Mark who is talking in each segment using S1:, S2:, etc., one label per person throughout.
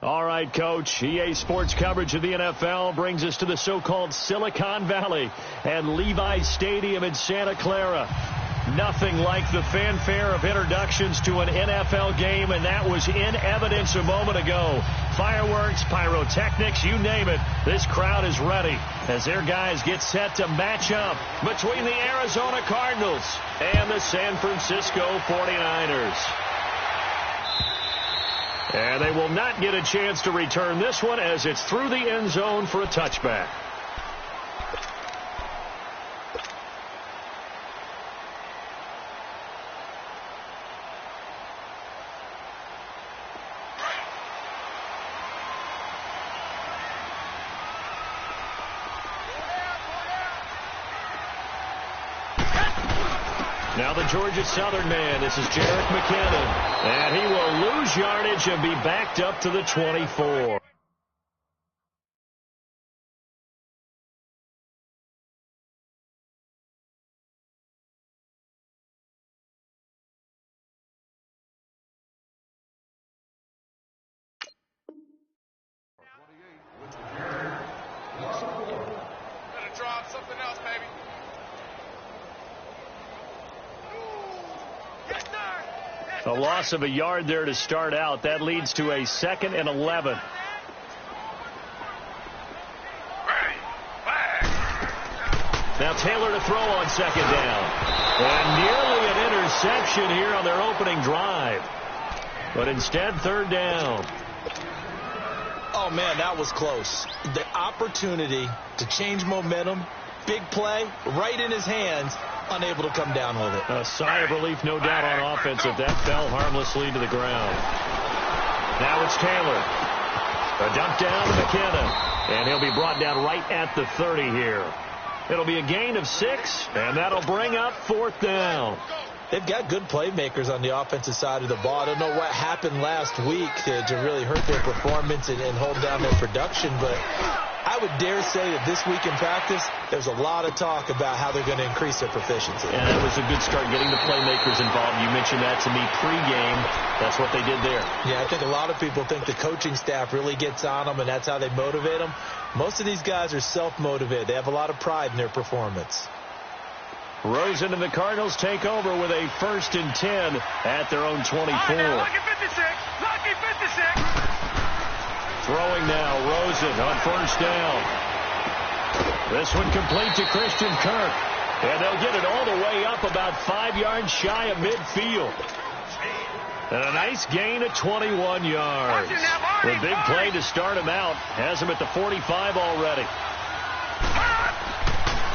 S1: All right, Coach. EA Sports coverage of the NFL brings us to the so-called Silicon Valley and Levi Stadium in Santa Clara. Nothing like the fanfare of introductions to an NFL game, and that was in evidence a moment ago. Fireworks, pyrotechnics, you name it. This crowd is ready as their guys get set to match up between the Arizona Cardinals and the San Francisco 49ers. And they will not get a chance to return this one as it's through the end zone for a touchback. Now the Georgia Southern man, this is Jerick McKinnon, and he will lose yardage and be backed up to the 24.
S2: Gonna draw something else, baby.
S1: A loss of a yard there to start out. That leads to a 2nd and 11. Now Taylor to throw on 2nd down. And nearly an interception here on their opening drive. But instead, 3rd down.
S3: Oh, man, that was close. The opportunity to change momentum, big play, right in his hands, unable to come down with it.
S1: A sigh of relief, no doubt, on offense if that fell harmlessly to the ground. Now it's Taylor. A dump down to McKinnon. And he'll be brought down right at the 30 here. It'll be a gain of 6, and that'll bring up 4th down.
S3: They've got good playmakers on the offensive side of the ball. I don't know what happened last week to really hurt their performance and hold down their production, but I would dare say that this week in practice, there's a lot of talk about how they're going to increase their proficiency.
S1: And that was a good start, getting the playmakers involved. You mentioned that to me pregame. That's what they did there.
S3: Yeah, I think a lot of people think the coaching staff really gets on them, and that's how they motivate them. Most of these guys are self-motivated. They have a lot of pride in their performance.
S1: Rosen and the Cardinals take over with a 1st and 10 at their own 24.
S2: Lucky 56. Lucky 56.
S1: Throwing now, Rosen on 1st down. This one complete to Christian Kirk. And they'll get it all the way up about 5 yards shy of midfield. And a nice gain of 21 yards. The big play to start him out has him at the 45 already.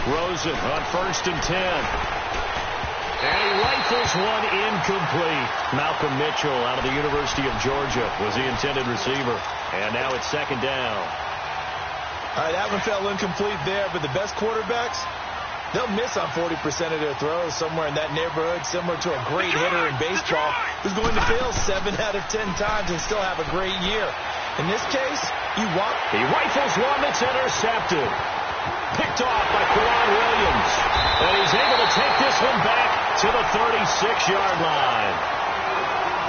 S1: Rosen on 1st and 10. And he rifles one incomplete. Malcolm Mitchell out of the University of Georgia was the intended receiver. And now it's 2nd down.
S3: All right, that one fell incomplete there, but the best quarterbacks, they'll miss on 40% of their throws, somewhere in that neighborhood, similar to a great hitter in baseball who's going to fail 7 out of 10 times and still have a great year. In this case, he
S1: rifles one that's intercepted. Picked off by Kwan Williams. And he's able to take this one back to the 36-yard line.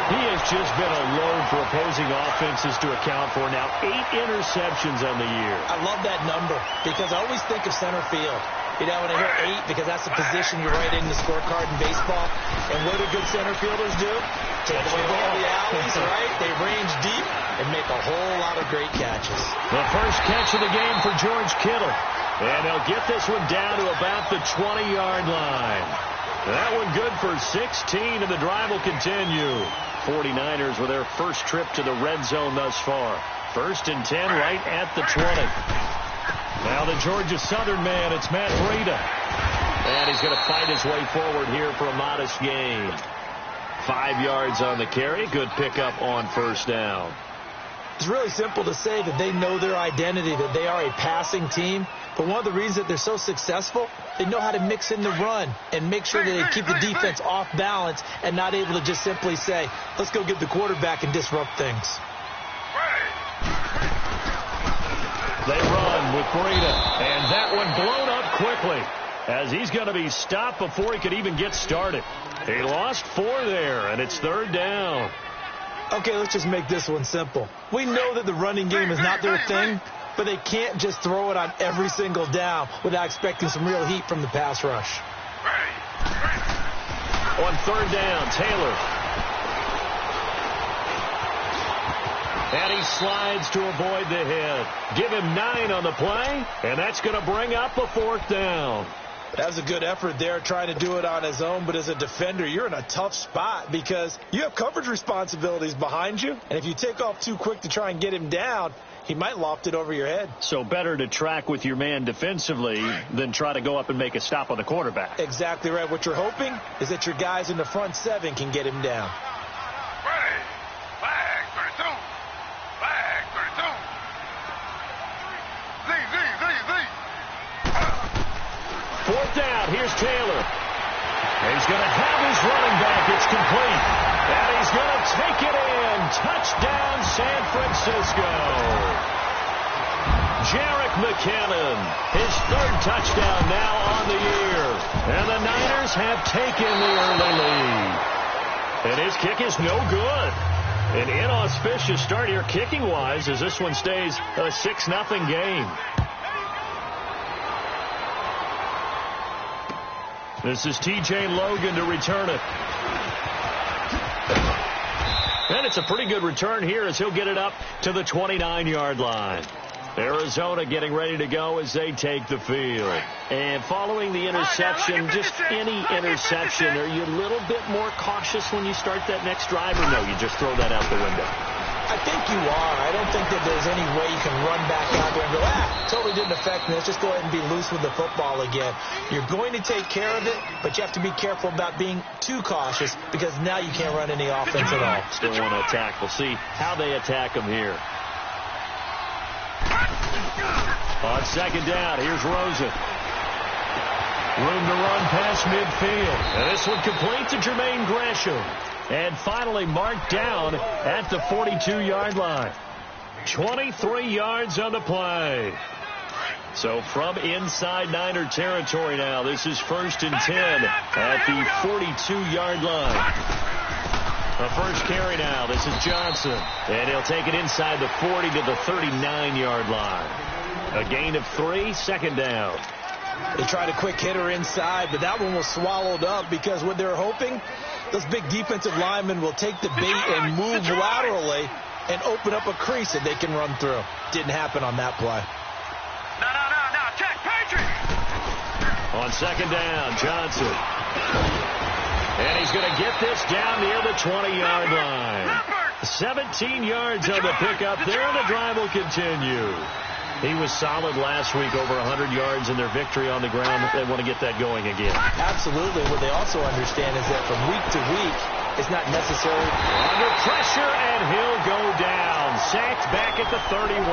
S1: He has just been a load for opposing offenses to account for. Now 8 interceptions on the year.
S3: I love that number because I always think of center field. You know, when I hear 8, because that's the position you write in the scorecard in baseball. And what do good center fielders do? Take away all the alleys, right? They range deep and make a whole lot of great catches.
S1: The first catch of the game for George Kittle. And they'll get this one down to about the 20-yard line. That one good for 16, and the drive will continue. 49ers with their first trip to the red zone thus far. 1st and 10 right at the 20. Now the Georgia Southern man, it's Matt Breida. And he's going to fight his way forward here for a modest gain. 5 yards on the carry. Good pickup on 1st down.
S3: It's really simple to say that they know their identity, that they are a passing team. But one of the reasons that they're so successful, they know how to mix in the run and make sure that they keep the defense off balance and not able to just simply say, let's go get the quarterback and disrupt things.
S1: They run with Breida, and that one blown up quickly as he's going to be stopped before he could even get started. He lost 4 there, and it's 3rd down.
S3: Okay, let's just make this one simple. We know that the running game is not their thing, but they can't just throw it on every single down without expecting some real heat from the pass rush.
S1: On third down, Taylor. And he slides to avoid the hit. Give him 9 on the play, and that's going to bring up a fourth down.
S3: That was a good effort there trying to do it on his own, but as a defender, you're in a tough spot because you have coverage responsibilities behind you, and if you take off too quick to try and get him down, he might loft it over your head.
S1: So better to track with your man defensively than try to go up and make a stop on the quarterback.
S3: Exactly right. What you're hoping is that your guys in the front 7 can get him down.
S1: Fourth down, here's Taylor. He's going to have his running back. It's complete. And he's going to take it in. Touchdown, San Francisco. Jerick McKinnon, his 3rd touchdown now on the year. And the Niners have taken the early lead. And his kick is no good. An inauspicious start here kicking-wise as this one stays a 6-0 game. This is T.J. Logan to return it. And it's a pretty good return here as he'll get it up to the 29-yard line. Arizona getting ready to go as they take the field. And following the interception, just any interception, are you a little bit more cautious when you start that next drive, or no, you just throw that out the window?
S3: I think you are. I don't think that there's any way you can run back out there and go, totally didn't affect me. Let's just go ahead and be loose with the football again. You're going to take care of it, but you have to be careful about being too cautious because now you can't run any offense at all.
S1: Still want to attack. We'll see how they attack him here. On second down, here's Rosen. Room to run past midfield. And this one complete to Jermaine Gresham. And finally marked down at the 42-yard line. 23 yards on the play. So from inside Niner territory now, this is 1st and 10 at the 42-yard line. The first carry now, this is Johnson. And he'll take it inside the 40 to the 39-yard line. A gain of 3, 2nd down.
S3: They tried a quick hitter inside, but that one was swallowed up because what they're hoping, those big defensive linemen will take the bait and move laterally and open up a crease that they can run through. Didn't happen on that play.
S2: No, check, Patriot!
S1: On second down, Johnson. And he's going to get this down near the 20-yard line. 17 yards on the pickup there, and the drive will continue. He was solid last week, over 100 yards in their victory on the ground. They want to get that going again.
S3: Absolutely. What they also understand is that from week to week, it's not necessarily
S1: under pressure, and he'll go down. Sacked back at the 31.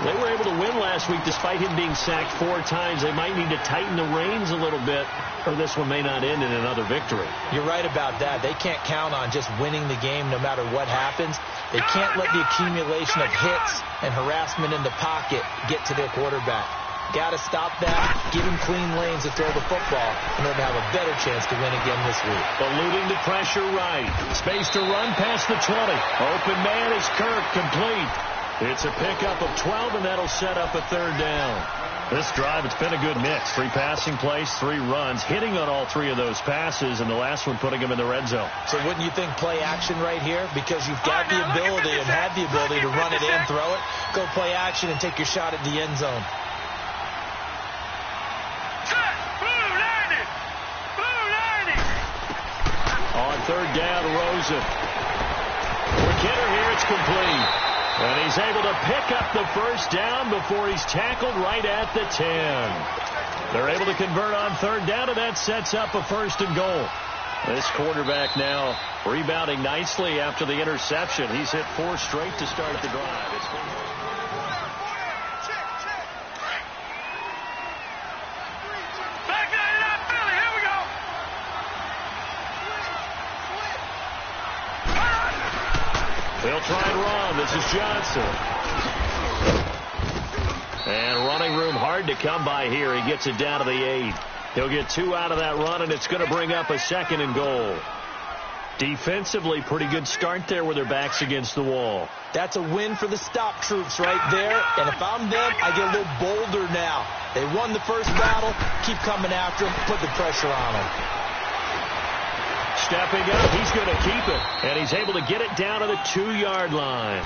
S1: They were able to win last week despite him being sacked 4 times. They might need to tighten the reins a little bit, or this one may not end in another victory.
S3: You're right about that. They can't count on just winning the game no matter what happens. They can't let the accumulation of hits and harassment in the pocket get to their quarterback. Got to stop that, give him clean lanes to throw the football in order to have a better chance to win again this week.
S1: Eluding the pressure right. Space to run past the 20. Open man is Kirk, complete. It's a pickup of 12, and that'll set up a 3rd down. This drive, it's been a good mix. 3 passing plays, 3 runs, hitting on all 3 of those passes, and the last one putting him in the red zone.
S3: So wouldn't you think play action right here? Because you've got the ability and had the ability to run it in, throw it, go play action, and take your shot at the end zone.
S1: On 3rd down, Rosen. For Kidder here, it's complete. And he's able to pick up the 1st down before he's tackled right at the 10. They're able to convert on 3rd down, and that sets up a 1st and goal. This quarterback now rebounding nicely after the interception. He's hit 4 straight to start the drive. They'll try and run. This is Johnson. And running room hard to come by here. He gets it down to the 8. He'll get 2 out of that run, and it's going to bring up a 2nd and goal. Defensively, pretty good start there with their backs against the wall.
S3: That's a win for the stop troops right there. And if I'm them, I get a little bolder now. They won the first battle. Keep coming after them. Put the pressure on them.
S1: Stepping up, he's going to keep it. And he's able to get it down to the 2-yard line.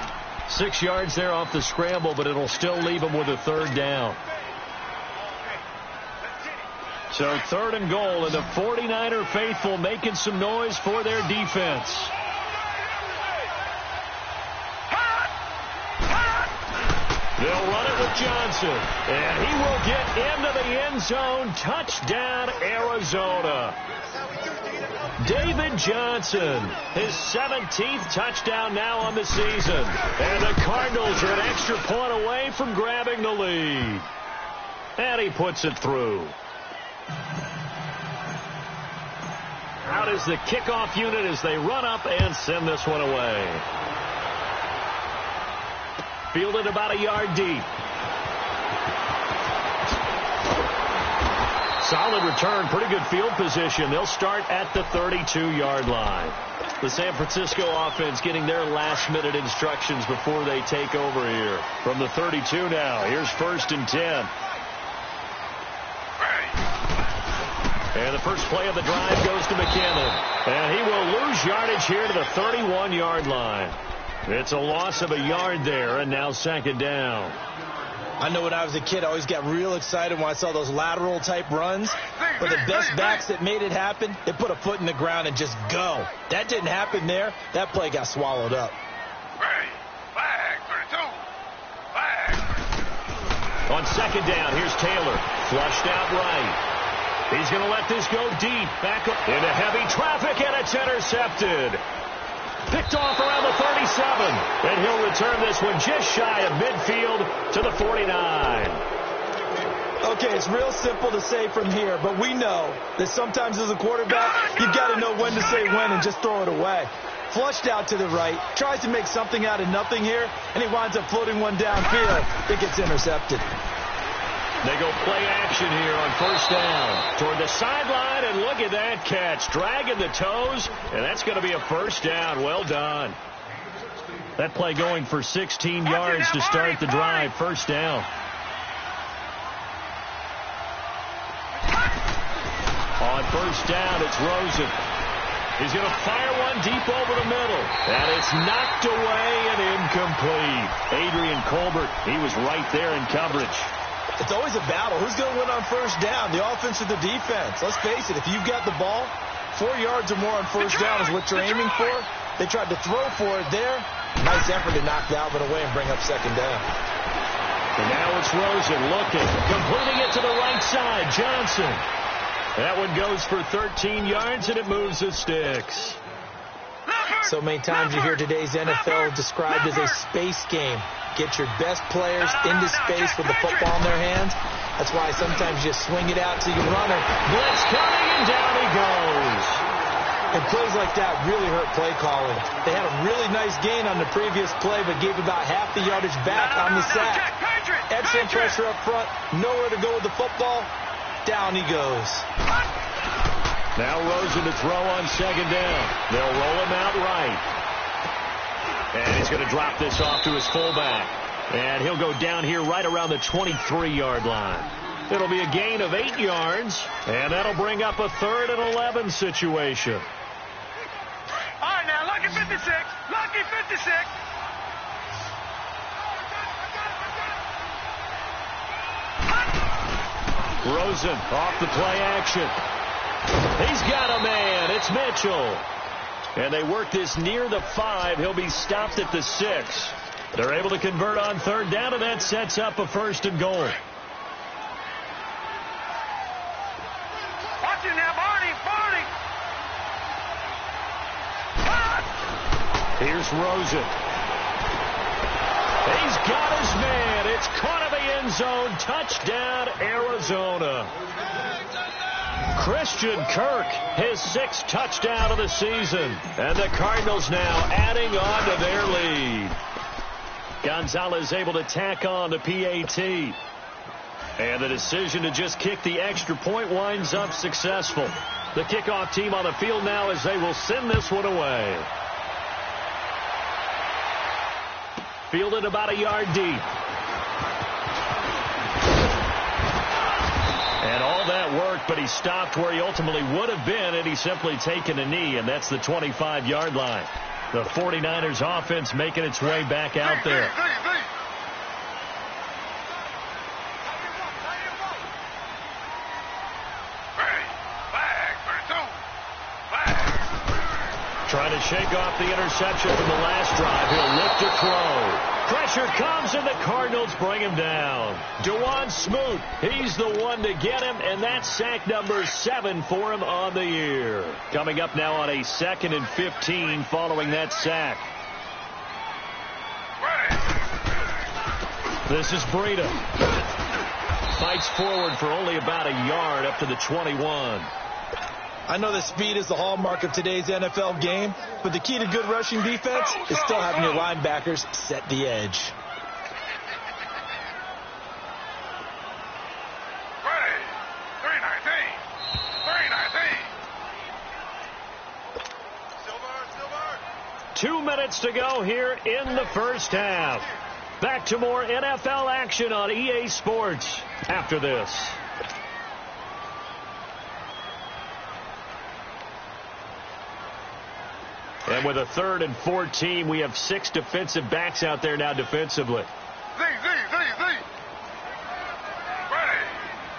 S1: 6 yards there off the scramble, but it'll still leave him with a third down. So 3rd and goal, and the 49er faithful making some noise for their defense. They'll run it with Johnson, and he will get into the end zone. Touchdown, Arizona. David Johnson, his 17th touchdown now on the season. And the Cardinals are an extra point away from grabbing the lead. And he puts it through. Out is the kickoff unit as they run up and send this one away. Fielded about a yard deep. Solid return, pretty good field position. They'll start at the 32-yard line. The San Francisco offense getting their last-minute instructions before they take over here. From the 32 now, here's 1st and 10. And the first play of the drive goes to McKinnon. And he will lose yardage here to the 31-yard line. It's a loss of a yard there, and now 2nd down.
S3: I know when I was a kid, I always got real excited when I saw those lateral-type runs. But the best backs that made it happen, they put a foot in the ground and just go. That didn't happen there. That play got swallowed up.
S2: Flag 32. Flag.
S1: On 2nd down, here's Taylor. Flushed out right. He's going to let this go deep. Back up into heavy traffic, and it's intercepted. Picked off around the 37. And he'll return this one just shy of midfield to the 49.
S3: Okay, it's real simple to say from here, but we know that sometimes as a quarterback, you've got to know when to say when and just throw it away. Flushed out to the right, tries to make something out of nothing here, and he winds up floating one downfield. It gets intercepted.
S1: They go play action here on 1st down. Toward the sideline, and look at that catch. Dragging the toes, and that's going to be a 1st down. Well done. That play going for 16 yards to start the drive. 1st down. On 1st down, it's Rosen. He's going to fire one deep over the middle. And it's knocked away and incomplete. Adrian Colbert, he was right there in coverage.
S3: It's always a battle. Who's going to win on 1st down, the offense or the defense? Let's face it, if you've got the ball, 4 yards or more on 1st down is what you're aiming for. They tried to throw for it there. Nice effort to knock Dalvin away and bring up 2nd down.
S1: And now it's Rosen looking, completing it to the right side. Johnson. That one goes for 13 yards, and it moves the sticks.
S3: So many times you hear today's NFL described as a space game. Get your best players into space with the football in their hands. That's why sometimes you swing it out to your runner.
S1: Blitz coming, and down he goes.
S3: And plays like that really hurt play calling. They had a really nice gain on the previous play, but gave about half the yardage back on the sack. Excellent pressure up front. Nowhere to go with the football. Down he goes.
S1: Now Rosen to throw on 2nd down. They'll roll him out right. And he's going to drop this off to his fullback. And he'll go down here right around the 23-yard line. It'll be a gain of 8 yards. And that'll bring up a 3rd and 11 situation.
S2: All right, now, lucky 56. Lucky 56.
S1: Rosen off the play action. He's got a man. It's Mitchell. And they work this near the 5. He'll be stopped at the 6. They're able to convert on 3rd down, and that sets up a 1st and goal.
S2: Watch it now, Barney.
S1: Here's Rosen. He's got his man. It's caught in the end zone. Touchdown, Arizona. Christian Kirk, his 6th touchdown of the season. And the Cardinals now adding on to their lead. Gonzalez able to tack on the PAT. And the decision to just kick the extra point winds up successful. The kickoff team on the field now as they will send this one away. Fielded about a yard deep. And all that work, but he stopped where he ultimately would have been had he simply taken a knee, and that's the 25-yard line. The 49ers offense making its way back out there. Trying to shake off the interception from the last drive. He'll look to throw. Pressure comes, and the Cardinals bring him down. Dewan Smoot, he's the one to get him, and that's sack number 7 for him on the year. Coming up now on a 2nd and 15 following that sack. This is Breida. Fights forward for only about a yard up to the 21.
S3: I know that speed is the hallmark of today's NFL game, but the key to good rushing defense is still having your linebackers set the edge.
S2: Ready. 319.
S1: 2 minutes to go here in the first half. Back to more NFL action on EA Sports after this. And with a 3rd and 14, we have 6 defensive backs out there now defensively.
S2: Z. Ready.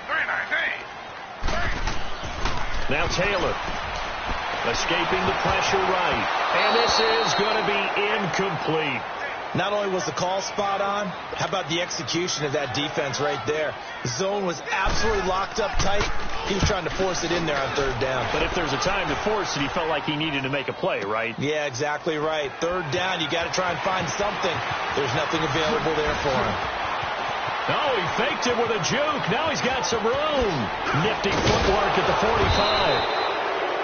S2: 319.
S1: Now Taylor. Escaping the pressure right. And this is going to be incomplete.
S3: Not only was the call spot on, how about the execution of that defense right there? The zone was absolutely locked up tight. He was trying to force it in there on 3rd down.
S1: But if there's a time to force it, he felt like he needed to make a play, right?
S3: Yeah, exactly right. 3rd down, you got to try and find something. There's nothing available there for him.
S1: Oh, he faked it with a juke. Now he's got some room. Nifty footwork at the 45.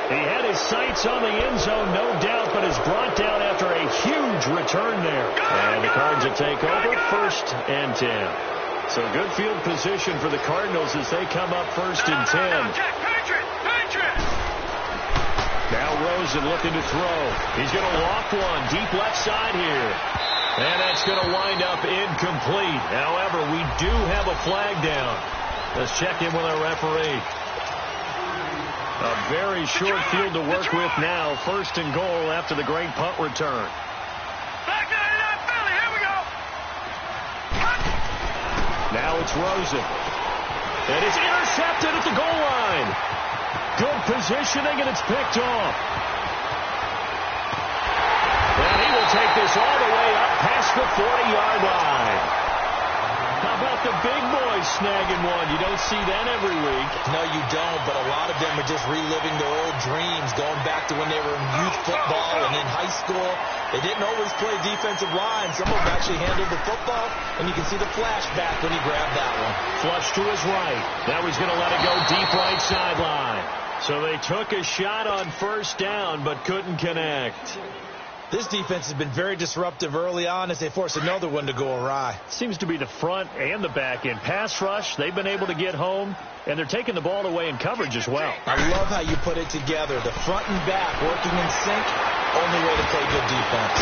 S1: He had his sights on the end zone, no doubt, but is brought down after a huge return there. And the Cards will take over 1st and 10. So good field position for the Cardinals as they come up 1st and 10. Now Rosen looking to throw. He's going to loft one deep left side here. And that's going to wind up incomplete. However, we do have a flag down. Let's check in with our referee. A very short field to work with now. 1st and goal after the great punt return.
S2: Back to that Philly. Here we go.
S1: Now it's Rosen. And it's intercepted at the goal line. Good positioning, and it's picked off. And he will take this all the way up past the 40-yard line. How about the big boys snagging one? You don't see that every week.
S3: No, you don't, but a lot of them are just reliving their old dreams, going back to when they were in youth football and in high school. They didn't always play defensive line. Some of them actually handled the football, and you can see the flashback when he grabbed that one.
S1: Flush to his right. Now he's going to let it go deep right sideline. So they took a shot on 1st down, but couldn't connect.
S3: This defense has been very disruptive early on as they force another one to go awry.
S1: Seems to be the front and the back end. Pass rush, they've been able to get home, and they're taking the ball away in coverage as well.
S3: I love how you put it together. The front and back working in sync, only way to play good defense.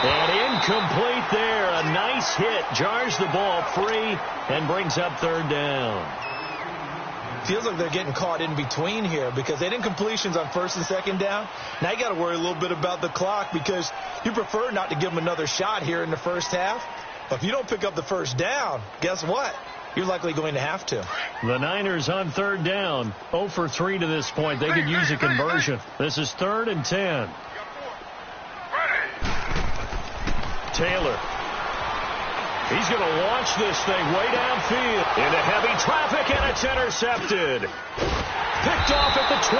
S1: And incomplete there. A nice hit. Jars the ball free and brings up 3rd down.
S3: Feels like they're getting caught in between here because they didn't completions on 1st and 2nd down. Now you got to worry a little bit about the clock because you prefer not to give them another shot here in the first half. But if you don't pick up the 1st down, guess what? You're likely going to have to.
S1: The Niners on 3rd down. 0 for 3 to this point. They could use a conversion. This is 3rd and 10. Taylor. He's going to launch this thing way downfield into heavy traffic, and it's intercepted. Picked off at the 20,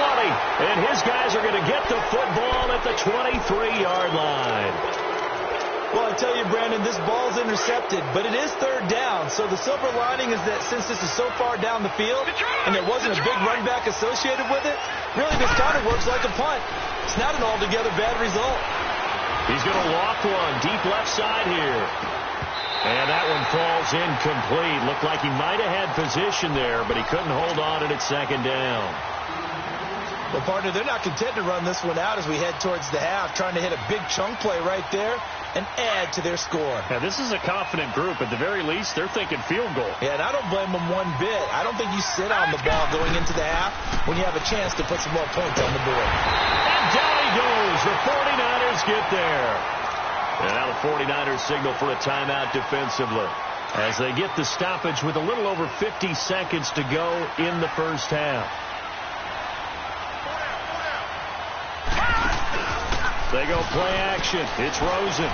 S1: and his guys are going to get the football at the 23-yard line.
S3: Well, I tell you, Brandon, this ball's intercepted, but it is 3rd down. So the silver lining is that since this is so far down the field and there wasn't a big run back associated with it, really this kind of works like a punt. It's not an altogether bad result.
S1: He's going to loft one deep left side here. And that one falls incomplete. Looked like he might have had position there, but he couldn't hold on at 2nd down.
S3: Well, partner, they're not content to run this one out as we head towards the half, trying to hit a big chunk play right there and add to their score.
S1: Yeah, this is a confident group. At the very least, they're thinking field goal.
S3: Yeah, and I don't blame them one bit. I don't think you sit on the ball going into the half when you have a chance to put some more points on the board.
S1: And down he goes. The 49ers get there. And now the 49ers signal for a timeout defensively as they get the stoppage with a little over 50 seconds to go in the first half. They go play action. It's Rosen.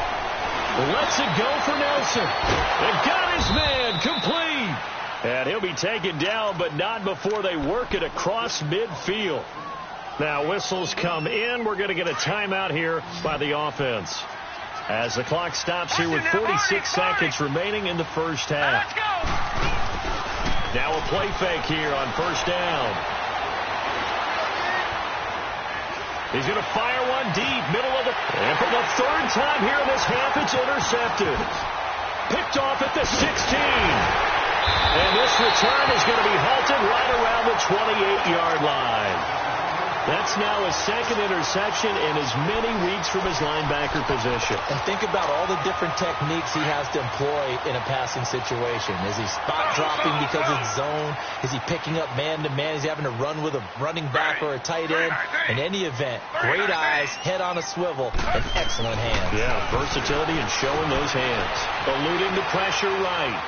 S1: Lets it go for Nelson. And got his man complete. And he'll be taken down, but not before they work it across midfield. Now whistles come in. We're going to get a timeout here by the offense as the clock stops here with 46 seconds remaining in the first half. Now a play fake here on first down. He's going to fire one deep, middle of the... And for the third time here in this half, it's intercepted. Picked off at the 16. And this return is going to be halted right around the 28-yard line. That's now his second interception in as many weeks from his linebacker position.
S3: And think about all the different techniques he has to employ in a passing situation. Is he spot dropping because it's zone? Is he picking up man-to-man? Is he having to run with a running back or a tight end? In any event, great eyes, head on a swivel, and excellent hands.
S1: Yeah, versatility and showing those hands. Eluding the pressure right.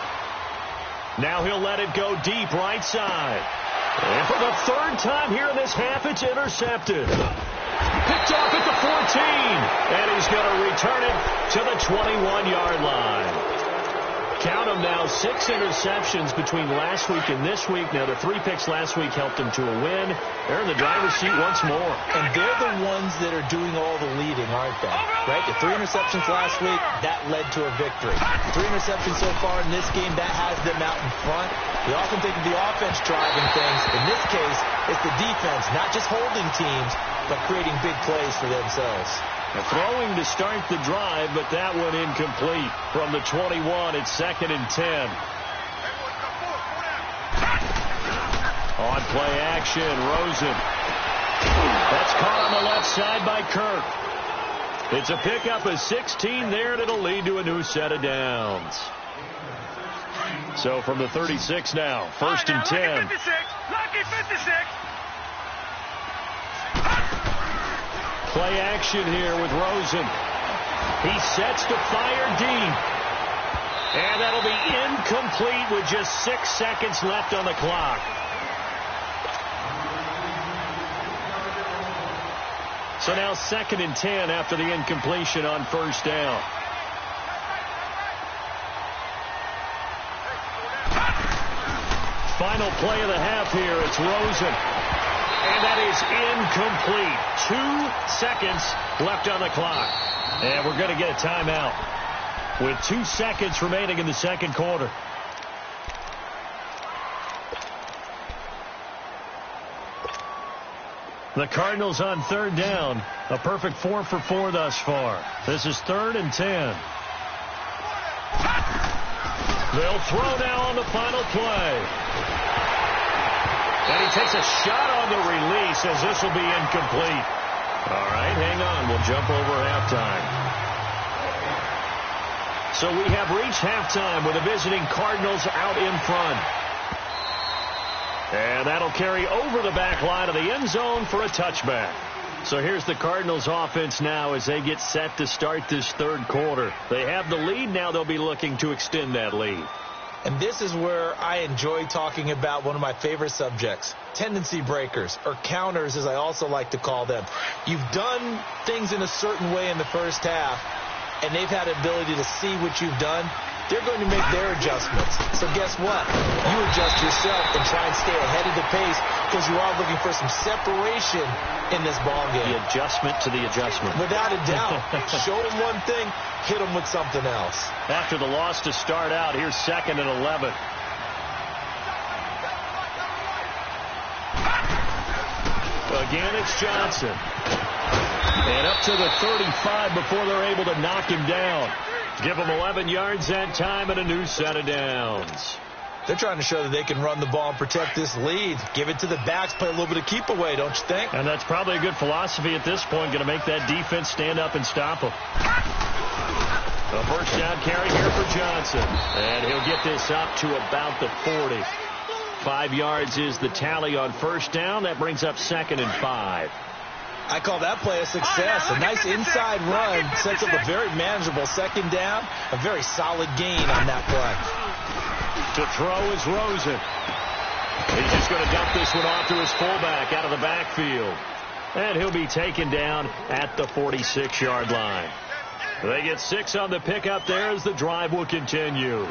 S1: Now he'll let it go deep right side. And for the third time here in this half, it's intercepted. Picked off at the 14. And he's going to return it to the 21-yard line. Count them now, 6 interceptions between last week and this week. Now, the 3 picks last week helped him to a win. They're in the driver's seat once more.
S3: And they're the ones that are doing all the leading, aren't they? Right? The 3 interceptions last week, that led to a victory. 3 interceptions so far in this game, that has them out in front. We often think of the offense driving things. In this case, it's the defense, not just holding teams, but creating big plays for themselves.
S1: Throwing to start the drive, but that one incomplete. From the 21, it's 2nd and 10. On play action, Rosen. That's caught on the left side by Kirk. It's a pickup of 16 there, and it'll lead to a new set of downs. So from the 36 now, 1st and 10.
S2: Lucky 56.
S1: Play action here with Rosen. He sets to fire deep. And that'll be incomplete with just 6 seconds left on the clock. So now 2nd and 10 after the incompletion on first down. Final play of the half here. It's Rosen. And that is incomplete. 2 seconds left on the clock. And we're going to get a timeout with 2 seconds remaining in the second quarter. The Cardinals on 3rd down. A perfect 4 for 4 thus far. This is 3rd and 10. They'll throw now on the final play. And he takes a shot on the release as this will be incomplete. All right, hang on. We'll jump over halftime. So we have reached halftime with the visiting Cardinals out in front. And that'll carry over the back line of the end zone for a touchback. So here's the Cardinals offense now as they get set to start this third quarter. They have the lead. Now they'll be looking to extend that lead.
S3: And this is where I enjoy talking about one of my favorite subjects, tendency breakers, or counters as I also like to call them. You've done things in a certain way in the first half, and they've had the ability to see what you've done. They're going to make their adjustments. So guess what? You adjust yourself and try and stay ahead of the pace because you are looking for some separation in this ballgame.
S1: The adjustment to the adjustment.
S3: Without a doubt. Show them one thing, hit them with something else.
S1: After the loss to start out, here's 2nd and 11. Again, it's Johnson. And up to the 35 before they're able to knock him down. Give him 11 yards that time and a new set of downs.
S3: They're trying to show that they can run the ball and protect this lead. Give it to the backs, play a little bit of keep away, don't you think?
S1: And that's probably a good philosophy at this point, going to make that defense stand up and stop them. A first down carry here for Johnson. And he'll get this up to about the 40. 5 yards is the tally on first down. That brings up 2nd and 5.
S3: I call that play a success. A nice inside run sets up a very manageable 2nd down. A very solid gain on that play.
S1: To throw is Rosen. He's just going to dump this one off to his fullback out of the backfield. And he'll be taken down at the 46-yard line. They get 6 on the pickup there as the drive will continue.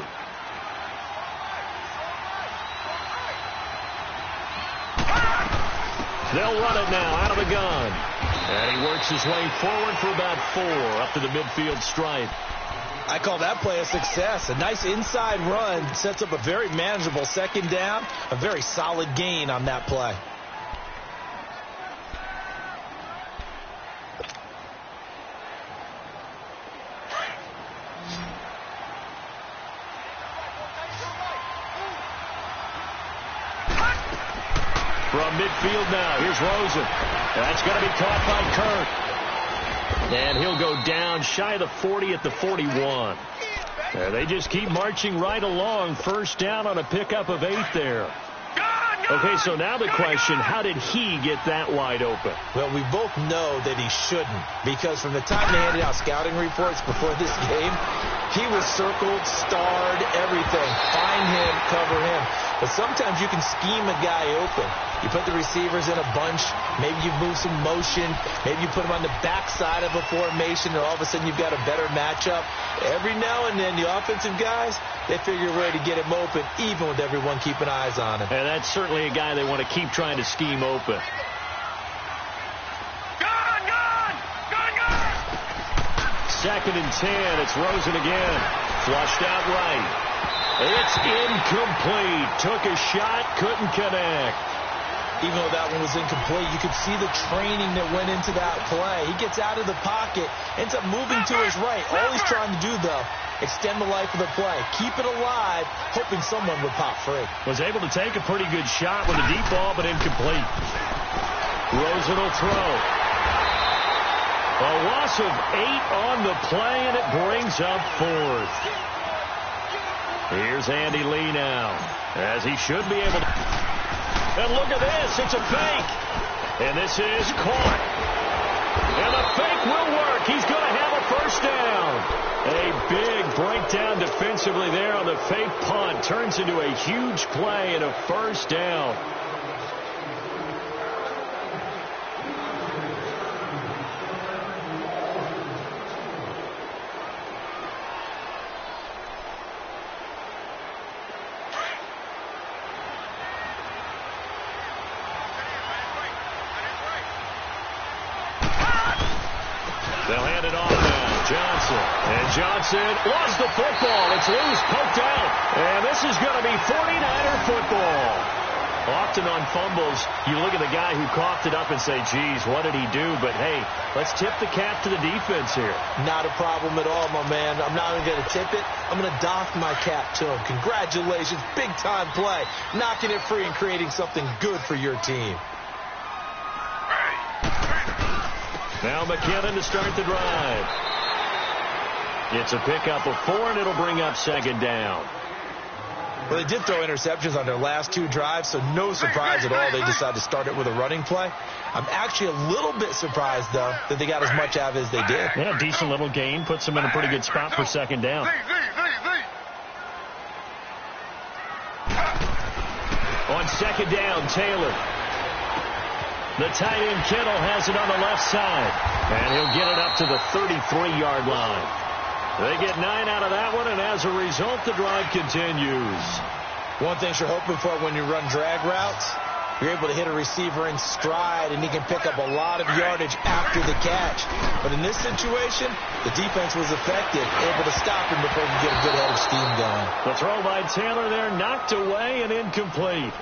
S1: They'll run it now out of the gun. And he works his way forward for about 4 up to the midfield stripe.
S3: I call that play a success. A nice inside run sets up a very manageable 2nd down. A very solid gain on that play.
S1: From midfield now, here's Rosen. That's going to be caught by Kirk. And he'll go down shy of the 40 at the 41. They just keep marching right along. First down on a pickup of 8 there. Okay, so now the question, how did he get that wide open?
S3: Well, we both know that he shouldn't, because from the time they handed out scouting reports before this game, he was circled, starred, everything. Find him, cover him. But sometimes you can scheme a guy open. You put the receivers in a bunch. Maybe you move some motion. Maybe you put them on the backside of a formation, and all of a sudden you've got a better matchup. Every now and then, the offensive guys, they figure a way to get him open, even with everyone keeping eyes on him.
S1: And that's certainly a guy they want to keep trying to scheme open. Second and 10. It's Rosen again. Flushed out right. It's incomplete. Took a shot, couldn't connect.
S3: Even though that one was incomplete, you could see the training that went into that play. He gets out of the pocket, ends up moving to his right. All he's trying to do, though, extend the life of the play. Keep it alive, hoping someone would pop free.
S1: Was able to take a pretty good shot with a deep ball, but incomplete. Rosen will throw. A loss of 8 on the play, and it brings up 4th. Here's Andy Lee now, as he should be able to. And look at this, it's a fake. And this is caught. And the fake will work. He's going to have a first down. A big breakdown defensively there on the fake punt. Turns into a huge play and a first down. They'll hand it off now. Johnson. And Johnson lost the football. It's loose, poked out. And this is going to be 49er football. Often on fumbles, you look at the guy who coughed it up and say, geez, what did he do? But, hey, let's tip the cap to the defense here.
S3: Not a problem at all, my man. I'm not even going to tip it. I'm going to doff my cap to him. Congratulations. Big-time play. Knocking it free and creating something good for your team.
S1: Now McKinnon to start the drive. It's a pickup of 4, and it'll bring up 2nd down.
S3: Well, they did throw interceptions on their last 2 drives, so no surprise at all they decided to start it with a running play. I'm actually a little bit surprised, though, that they got as much out of it as they did.
S1: Yeah, decent little gain. Puts them in a pretty good spot for 2nd down. On 2nd down, Taylor. The tight end Kittle has it on the left side. And he'll get it up to the 33-yard line. They get 9 out of that one, and as a result, the drive continues.
S3: One thing you're hoping for when you run drag routes, you're able to hit a receiver in stride, and he can pick up a lot of yardage after the catch. But in this situation, the defense was effective, able to stop him before he could get a good head of steam going.
S1: The throw by Taylor there, knocked away and incomplete.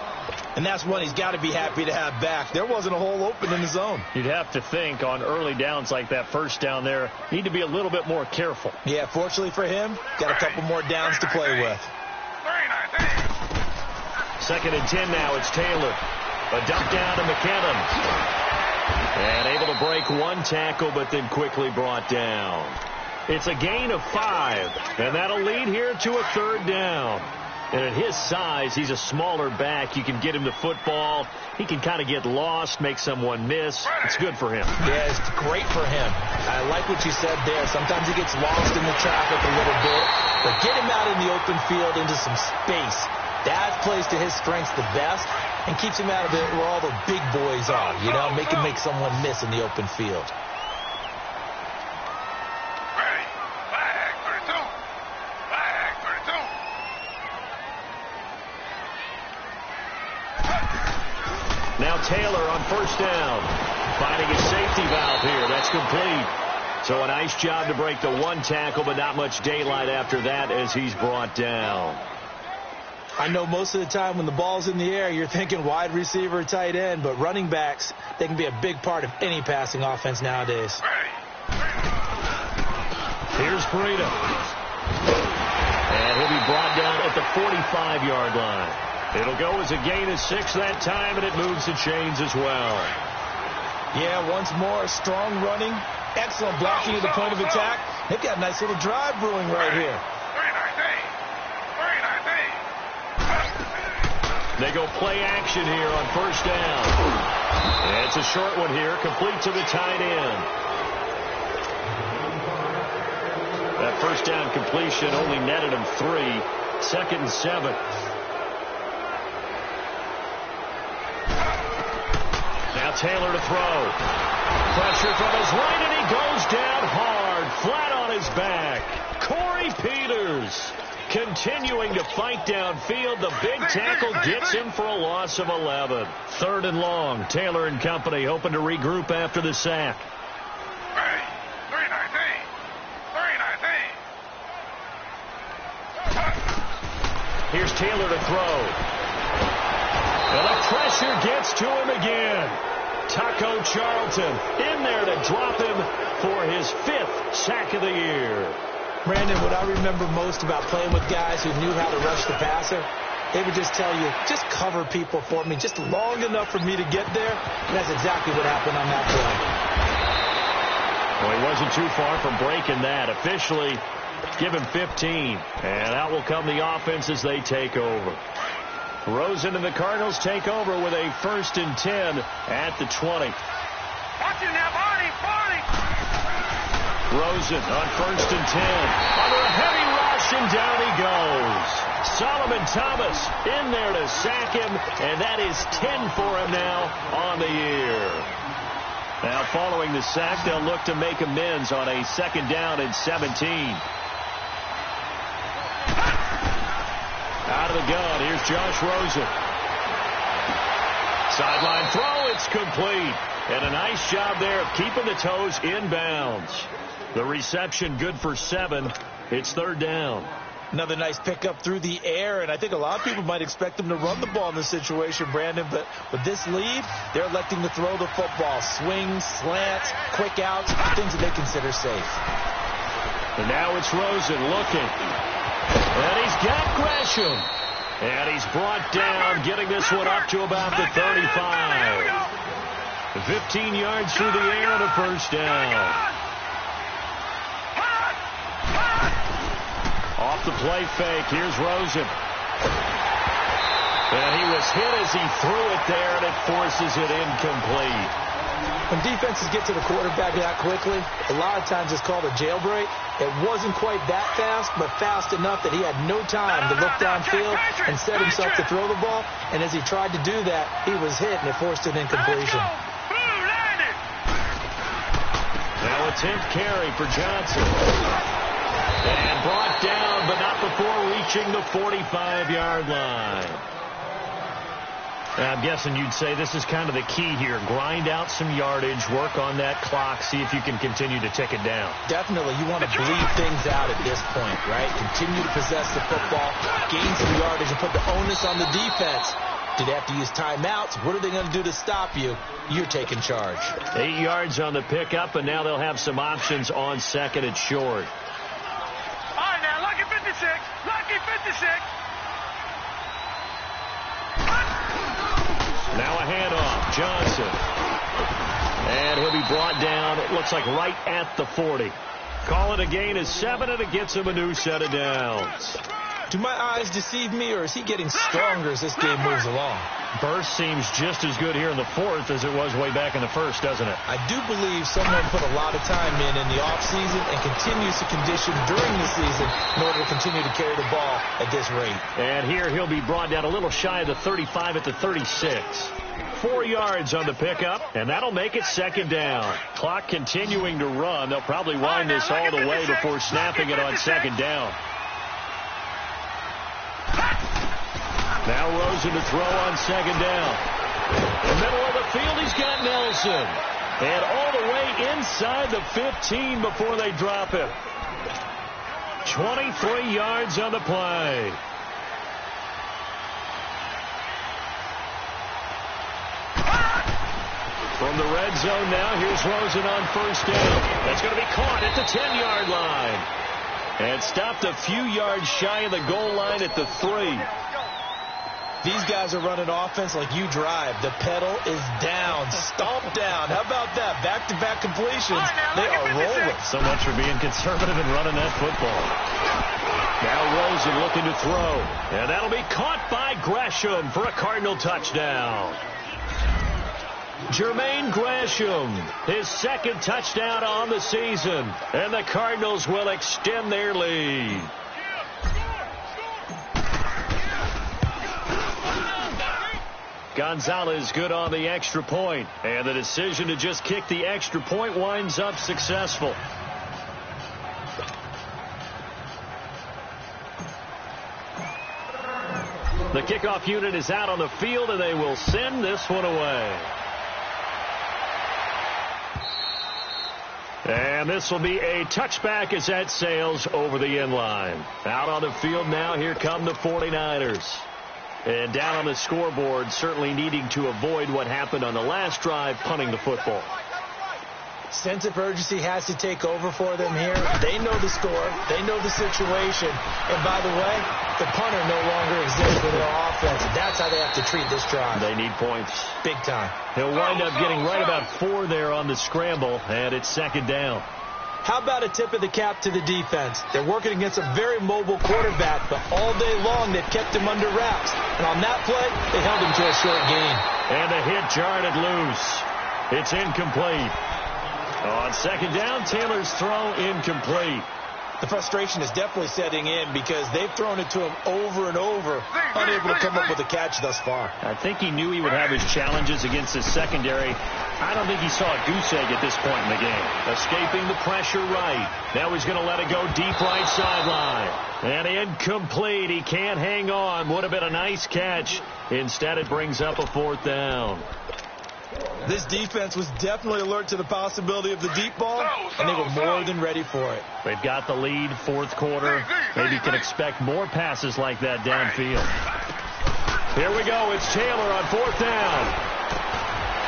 S3: And that's one he's got to be happy to have back. There wasn't a hole open in the zone.
S1: You'd have to think on early downs like that first down there, need to be a little bit more careful.
S3: Yeah, fortunately for him, got a couple more downs to play with.
S1: 2nd and 10 now. It's Taylor. A dump down to McKinnon. And able to break one tackle, but then quickly brought down. It's a gain of 5, and that'll lead here to a 3rd down. And at his size, he's a smaller back. You can get him the football. He can kind of get lost, make someone miss. It's good for him.
S3: Yeah, it's great for him. I like what you said there. Sometimes he gets lost in the traffic a little bit. But get him out in the open field into some space. That plays to his strengths the best and keeps him out of it where all the big boys are. You know, make him make someone miss in the open field.
S1: Now Taylor on 1st down. Finding his safety valve here. That's complete. So a nice job to break the one tackle, but not much daylight after that as he's brought down.
S3: I know most of the time when the ball's in the air, you're thinking wide receiver or tight end, but running backs, they can be a big part of any passing offense nowadays.
S1: Here's Breida. And he'll be brought down at the 45-yard line. It'll go as a gain of 6 that time, and it moves the chains as well.
S3: Yeah, once more, strong running, excellent blocking at the point of attack. They've got a nice little drive brewing right here.
S1: They go play action here on 1st down. And it's a short one here, complete to the tight end. That 1st down completion only netted him 3. 2nd and 7. Now Taylor to throw. Pressure from his right, and he goes down hard, flat on his back. Corey Peters continuing to fight downfield. The big tackle gets him for a loss of 11. 3rd and long. Taylor and company hoping to regroup after the sack. Here's Taylor to throw. And the pressure gets to him again. Taco Charlton in there to drop him for his 5th sack of the year.
S3: Brandon, what I remember most about playing with guys who knew how to rush the passer, they would just tell you, just cover people for me, just long enough for me to get there. And that's exactly what happened on that play.
S1: Well, he wasn't too far from breaking that. Officially, give him 15. And out will come the offense as they take over. Rosen and the Cardinals take over with a 1st and 10 at the 20.
S2: Watch it now, Barney.
S1: Rosen on 1st and 10. Under a heavy rush, and down he goes. Solomon Thomas in there to sack him, and that is 10 for him now on the year. Now following the sack, they'll look to make amends on a 2nd down and 17. Out of the gun, here's Josh Rosen. Sideline throw, it's complete. And a nice job there of keeping the toes inbounds. The reception good for 7. It's 3rd down.
S3: Another nice pickup through the air, and I think a lot of people might expect them to run the ball in this situation, Brandon, but with this lead, they're electing to throw the football. Swings, slants, quick outs, things that they consider safe.
S1: And now it's Rosen looking. And he's got Gresham. And he's brought down, getting this one up to about the 35. 15 yards through the air and a 1st down. Off the play fake, here's Rosen. And he was hit as he threw it there, and it forces it incomplete.
S3: When defenses get to the quarterback that quickly, a lot of times it's called a jailbreak. It wasn't quite that fast, but fast enough that he had no time to look downfield and set himself to throw the ball. And as he tried to do that, he was hit, and it forced an incompletion.
S1: Now a 10th carry for Johnson. And brought down, but not before reaching the 45-yard line. I'm guessing you'd say this is kind of the key here. Grind out some yardage, work on that clock, see if you can continue to tick it down.
S3: Definitely. You want to bleed things out at this point, right? Continue to possess the football, gain some yardage, and put the onus on the defense. Do they have to use timeouts? What are they going to do to stop you? You're taking charge.
S1: 8 yards on the pickup, and now they'll have some options on 2nd and short.
S2: All right, now, lucky 56. Lucky 56.
S1: Johnson. And he'll be brought down, it looks like right at the 40. Call it a gain of 7, and it gets him a new set of downs.
S3: Do my eyes deceive me, or is he getting stronger as this game moves along?
S1: Burst seems just as good here in the 4th as it was way back in the 1st, doesn't it?
S3: I do believe someone put a lot of time in the offseason and continues to condition during the season in order to continue to carry the ball at this rate.
S1: And here he'll be brought down a little shy of the 35 at the 36. 4 yards on the pickup, and that'll make it 2nd down. Clock continuing to run. They'll probably wind this all the way before snapping it on 2nd down. Now Rosen to throw on 2nd down. In the middle of the field, he's got Nelson. And all the way inside the 15 before they drop him. 23 yards on the play. From the red zone now, here's Rosen on 1st down. That's going to be caught at the 10-yard line. And stopped a few yards shy of the goal line at the 3.
S3: These guys are running offense like you drive. The pedal is down, stomped down. How about that? Back-to-back completions. They are rolling.
S1: So much for being conservative and running that football. Now Rosen looking to throw. And that'll be caught by Gresham for a Cardinal touchdown. Jermaine Gresham, his 2nd touchdown on the season. And the Cardinals will extend their lead. Gonzalez good on the extra point, and the decision to just kick the extra point winds up successful. The kickoff unit is out on the field, and they will send this one away. And this will be a touchback as that sails over the end line. Out on the field now, here come the 49ers. And down on the scoreboard, certainly needing to avoid what happened on the last drive, punting the football.
S3: Sense of urgency has to take over for them here. They know the score. They know the situation. And by the way, the punter no longer exists for their offense. That's how they have to treat this drive.
S1: They need points.
S3: Big time.
S1: He'll wind up getting right about 4 there on the scramble, and it's 2nd down.
S3: How about a tip of the cap to the defense? They're working against a very mobile quarterback, but all day long they've kept him under wraps. And on that play, they held him to a short gain.
S1: And the hit jarred it loose. It's incomplete. On 2nd down, Taylor's throw incomplete.
S3: The frustration is definitely setting in because they've thrown it to him over and over, unable to come up with a catch thus far.
S1: I think he knew he would have his challenges against his secondary. I don't think he saw a goose egg at this point in the game. Escaping the pressure right. Now he's going to let it go deep right sideline. And incomplete. He can't hang on. Would have been a nice catch. Instead, it brings up a 4th down.
S3: This defense was definitely alert to the possibility of the deep ball, and they were more than ready for it.
S1: They've got the lead, 4th quarter. Maybe can expect more passes like that downfield. Here we go. It's Taylor on 4th down.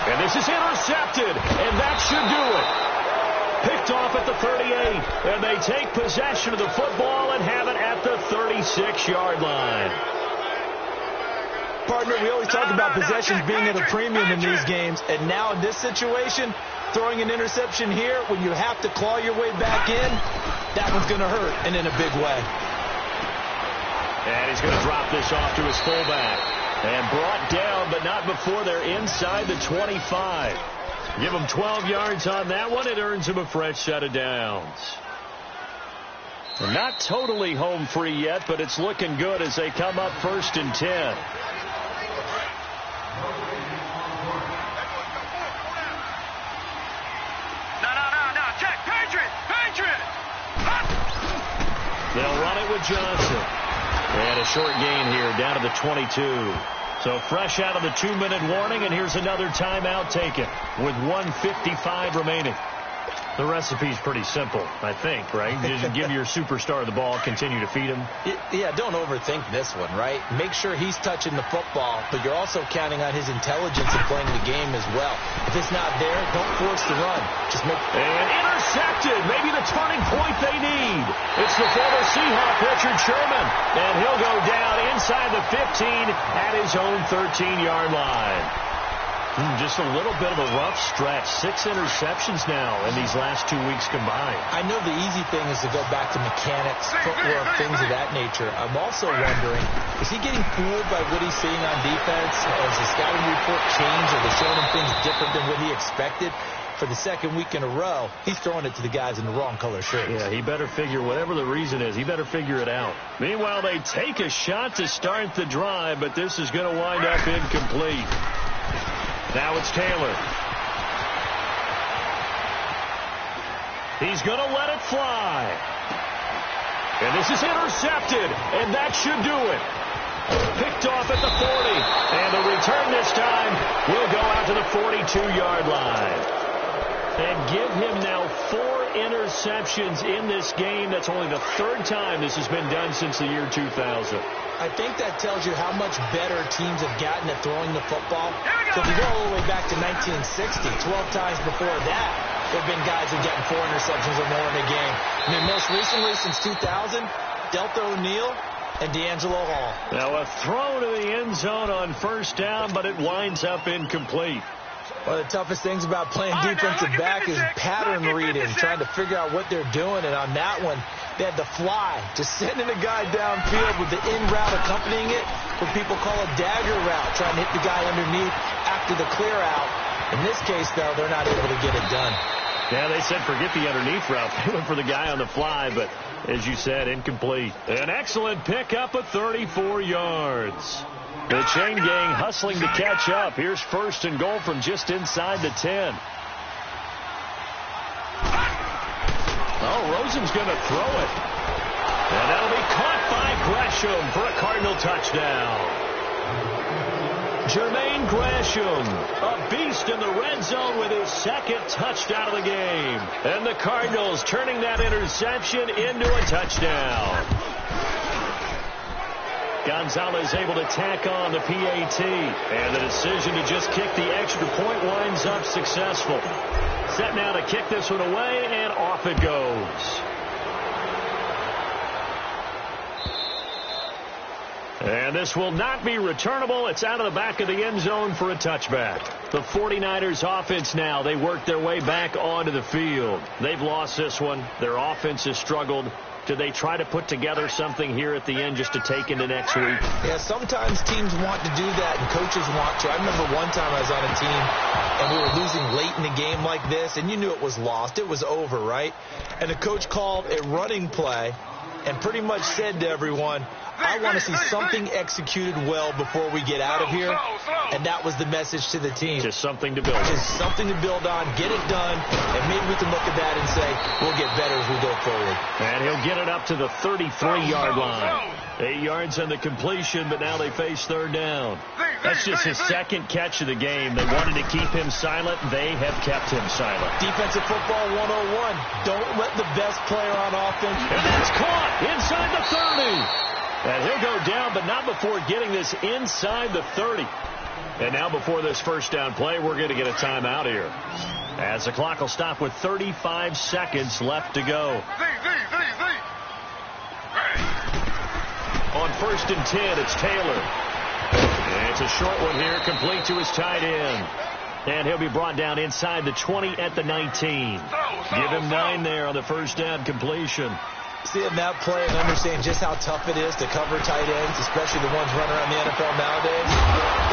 S1: And this is intercepted, and that should do it. Picked off at the 38, and they take possession of the football and have it at the 36-yard line.
S3: Partner, we always talk about possessions being at a premium in these games, and now in this situation, throwing an interception here when you have to claw your way back in, that one's going to hurt, and in a big way.
S1: And he's going to drop this off to his fullback. And brought down, but not before they're inside the 25. Give him 12 yards on that one. It earns him a fresh set of downs. And not totally home free yet, but it's looking good as they come up 1st and 10.
S2: No. Check. Patriot.
S1: They'll run it with Johnson. And a short gain here down to the 22. So fresh out of the 2-minute warning, and here's another timeout taken with 1:55 remaining. The recipe's pretty simple, I think, right? You just give your superstar the ball, continue to feed him.
S3: Yeah, don't overthink this one, right? Make sure he's touching the football, but you're also counting on his intelligence in playing the game as well. If it's not there, don't force the run. Just make...
S1: And intercepted, maybe the turning point they need. It's the former Seahawk, Richard Sherman, and he'll go down inside the 15 at his own 13-yard line. Just a little bit of a rough stretch. 6 interceptions now in these last 2 weeks combined.
S3: I know the easy thing is to go back to mechanics, footwork, things of that nature. I'm also wondering, is he getting fooled by what he's seeing on defense? Has the scouting report changed? Are they showing him things different than what he expected? For the second week in a row, he's throwing it to the guys in the wrong color shirts.
S1: Yeah, he better figure, whatever the reason is, he better figure it out. Meanwhile, they take a shot to start the drive, but this is going to wind up incomplete. Now it's Taylor. He's going to let it fly. And this is intercepted, and that should do it. Picked off at the 40, and the return this time will go out to the 42-yard line. And give him now 4 interceptions in this game. That's only the 3rd time this has been done since the year 2000.
S3: I think that tells you how much better teams have gotten at throwing the football. So if you go all the way back to 1960, 12 times before that, there have been guys who've gotten 4 interceptions or more in a game. I mean, most recently, since 2000, Delta O'Neal and D'Angelo Hall.
S1: Now a throw to the end zone on first down, but it winds up incomplete.
S3: One of the toughest things about playing defensive back is pattern reading, trying to figure out what they're doing. And on that one, they had to fly, just sending a guy downfield with the in route accompanying it, what people call a dagger route, trying to hit the guy underneath after the clear out. In this case, though, they're not able to get it done.
S1: Yeah, they said forget the underneath route. They went for the guy on the fly, but as you said, incomplete. An excellent pickup of 34 yards. The chain gang hustling to catch up. Here's 1st and goal from just inside the 10. Oh, Rosen's going to throw it. And that'll be caught by Gresham for a Cardinal touchdown. Jermaine Gresham, a beast in the red zone with his 2nd touchdown of the game. And the Cardinals turning that interception into a touchdown. Gonzalez able to tack on the PAT. And the decision to just kick the extra point winds up successful. Set now to kick this one away, and off it goes. And this will not be returnable. It's out of the back of the end zone for a touchback. The 49ers offense now, they work their way back onto the field. They've lost this one. Their offense has struggled. Do they try to put together something here at the end just to take into next week?
S3: Yeah, sometimes teams want to do that and coaches want to. I remember one time I was on a team and we were losing late in the game like this, and you knew it was lost. It was over, right? And the coach called a running play and pretty much said to everyone, I want to see something executed well before we get out of here. And that was the message to the team.
S1: Just something to build on.
S3: Just something to build on, get it done, and maybe we can look at that and say, we'll get better as we go forward.
S1: And he'll get it up to the 33-yard line. 8 yards on the completion, but now they face 3rd down. That's just his 2nd catch of the game. They wanted to keep him silent. They have kept him silent.
S3: Defensive football 101. Don't let the best player on offense.
S1: And that's caught inside the 30. And he'll go down, but not before getting this inside the 30. And now before this first down play, we're going to get a timeout here, as the clock will stop with 35 seconds left to go. On 1st and 10, it's Taylor. And it's a short one here, complete to his tight end. And he'll be brought down inside the 20 at the 19. Give him 9 there on the first down completion.
S3: Seeing that play and understanding just how tough it is to cover tight ends, especially the ones running around the NFL nowadays,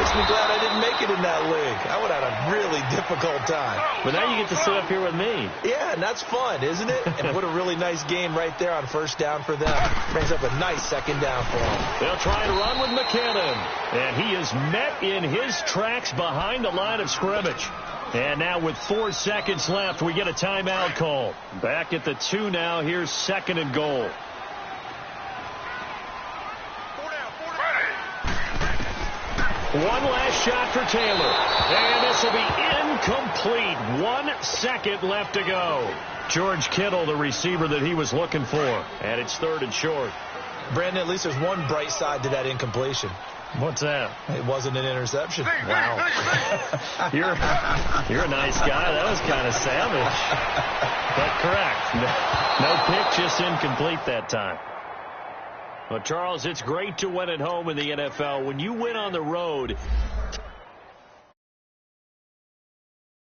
S3: makes me glad I didn't make it in that league. I would have had a really difficult time.
S1: But now you get to sit up here with me.
S3: Yeah, and that's fun, isn't it? And what a really nice game right there on first down for them. Brings up a nice 2nd down for them.
S1: They'll try to run with McKinnon. And he is met in his tracks behind the line of scrimmage. And now with 4 seconds left, we get a timeout call. Back at the 2 now. Here's 2nd and goal. One last shot for Taylor. And this will be incomplete. 1 second left to go. George Kittle, the receiver that he was looking for. And it's 3rd and short.
S3: Brandon, at least there's one bright side to that incompletion.
S1: What's that?
S3: It wasn't an interception.
S1: Wow. You're a nice guy. That was kind of savage. But correct. No pick, just incomplete that time. Well, Charles, it's great to win at home in the NFL. When you win on the road,